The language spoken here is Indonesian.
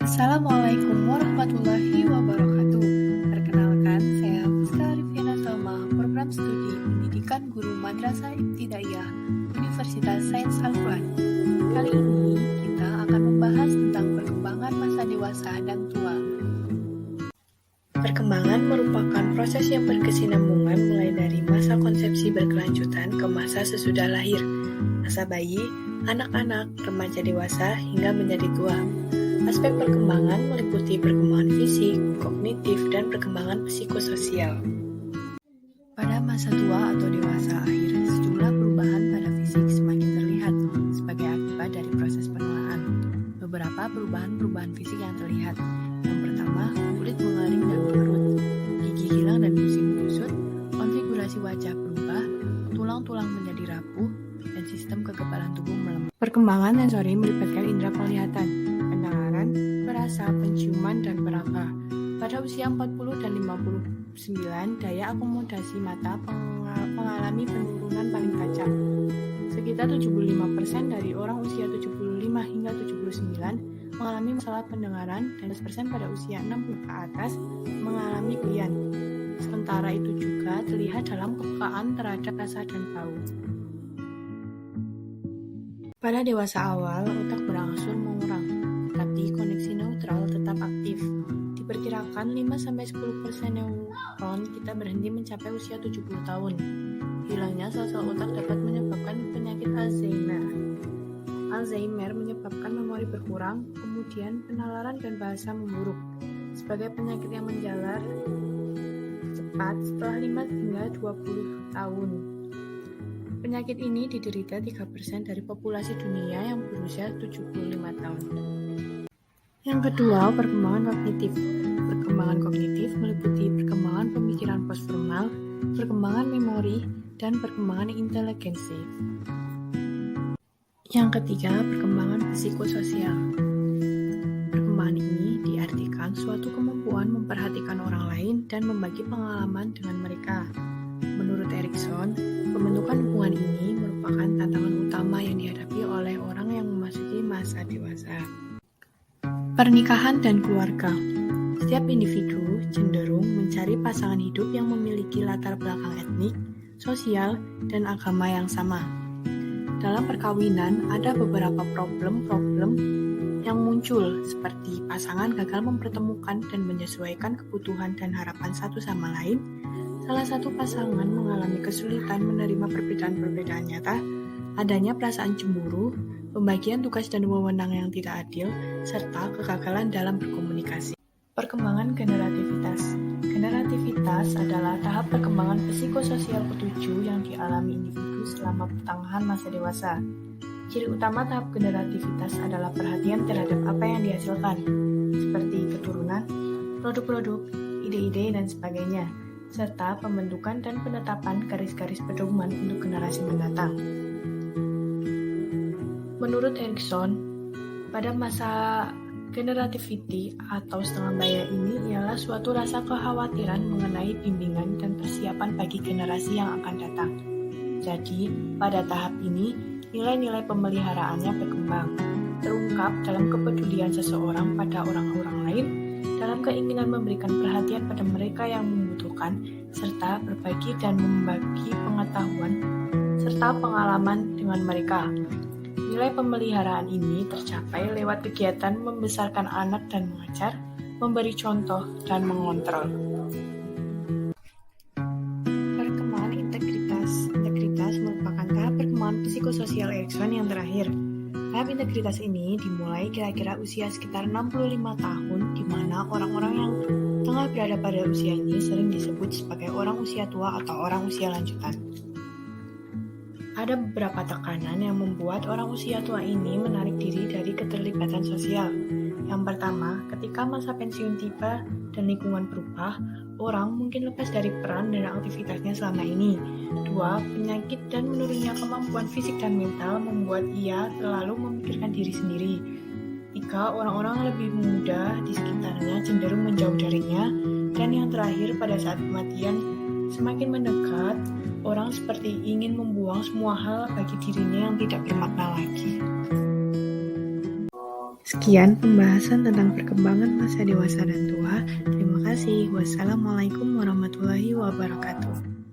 Assalamualaikum warahmatullahi wabarakatuh. Perkenalkan, saya Fuska Arifina Salma, Program Studi Pendidikan Guru Madrasah Ibtidaiyah Universitas Sains Al-Quran. Kali ini kita akan membahas tentang perkembangan masa dewasa dan tua. Perkembangan merupakan proses yang berkesinambungan mulai dari masa konsepsi berkelanjutan ke masa sesudah lahir, masa bayi, anak-anak, remaja dewasa, hingga menjadi tua. Aspek perkembangan meliputi perkembangan fisik, kognitif, dan perkembangan psikososial. Pada masa tua atau dewasa akhir, sejumlah perubahan pada fisik semakin terlihat sebagai akibat dari proses penuaan. Beberapa perubahan fisik yang terlihat. Yang pertama, kulit mengering dan mengerut, gigi hilang dan gusi menyusut, konfigurasi wajah berubah, tulang-tulang menjadi rapuh, dan sistem kekebalan tubuh melemah. Perkembangan sensori melibatkan indera penglihatan, pendengaran, perasa, penciuman, dan peraba. Pada usia 40 dan 59, daya akomodasi mata mengalami penurunan paling tajam. Sekitar 75% dari orang usia 75 hingga 79 mengalami masalah pendengaran dan 10% pada usia 60 ke atas mengalami kuyan. Sementara itu juga terlihat dalam kepekaan terhadap rasa dan bau. Pada dewasa awal, otak berangsur mengurang, tetapi koneksi neutral tetap aktif. Diperkirakan 5-10% neuron kita berhenti mencapai usia 70 tahun. Hilangnya sel-sel otak dapat menyebabkan penyakit Alzheimer. Alzheimer menyebabkan memori berkurang, kemudian penalaran dan bahasa memburuk. Sebagai penyakit yang menjalar cepat setelah 5 hingga 20 tahun. Penyakit ini diderita 3% dari populasi dunia yang berusia 75 tahun. Yang kedua, perkembangan kognitif. Perkembangan kognitif meliputi perkembangan pemikiran postformal, perkembangan memori, dan perkembangan inteligensi. Yang ketiga, perkembangan psikososial. Perkembangan ini diartikan suatu kemampuan memperhatikan orang lain dan membagi pengalaman dengan mereka. Menurut Erikson, pembentukan hubungan ini merupakan tantangan utama yang dihadapi oleh orang yang memasuki masa dewasa. Pernikahan dan keluarga. Setiap individu cenderung mencari pasangan hidup yang memiliki latar belakang etnik, sosial, dan agama yang sama. Dalam perkawinan, ada beberapa problem yang muncul, seperti pasangan gagal mempertemukan dan menyesuaikan kebutuhan dan harapan satu sama lain. Salah satu pasangan mengalami kesulitan menerima perbedaan-perbedaan nyata, adanya perasaan cemburu, pembagian tugas dan wewenang yang tidak adil, serta kegagalan dalam berkomunikasi. Perkembangan generativitas. Generativitas adalah tahap perkembangan psikososial ketujuh yang dialami individu selama pertengahan masa dewasa. Ciri utama tahap generativitas adalah perhatian terhadap apa yang dihasilkan, seperti keturunan, produk-produk, ide-ide, dan sebagainya, serta pembentukan dan penetapan garis-garis pedoman untuk generasi mendatang. Menurut Erikson, pada masa generativity atau setengah baya ini ialah suatu rasa kekhawatiran mengenai bimbingan dan persiapan bagi generasi yang akan datang. Jadi, pada tahap ini, nilai-nilai pemeliharaannya berkembang, terungkap dalam kepedulian seseorang pada orang-orang lain, dalam keinginan memberikan perhatian pada mereka yang membutuhkan, serta berbagi dan membagi pengetahuan serta pengalaman dengan mereka. Nilai pemeliharaan ini tercapai lewat kegiatan membesarkan anak dan mengajar, memberi contoh, dan mengontrol. Perkembangan integritas. Integritas merupakan tahap perkembangan psikososial Erikson yang terakhir. Tahap integritas ini dimulai kira-kira usia sekitar 65 tahun, di mana orang-orang yang tengah berada pada usia ini sering disebut sebagai orang usia tua atau orang usia lanjutan. Ada beberapa tekanan yang membuat orang usia tua ini menarik diri dari keterlibatan sosial. Yang pertama, ketika masa pensiun tiba dan lingkungan berubah, orang mungkin lepas dari peran dan aktivitasnya selama ini. Dua, penyakit dan menurunnya kemampuan fisik dan mental membuat ia selalu memikirkan diri sendiri. Tiga, orang-orang lebih muda di sekitarnya cenderung menjauh darinya. Dan yang terakhir, pada saat kematian semakin mendekat, orang seperti ingin membuang semua hal bagi dirinya yang tidak bermakna lagi. Sekian pembahasan tentang perkembangan masa dewasa dan tua. Terima kasih. Wassalamualaikum warahmatullahi wabarakatuh.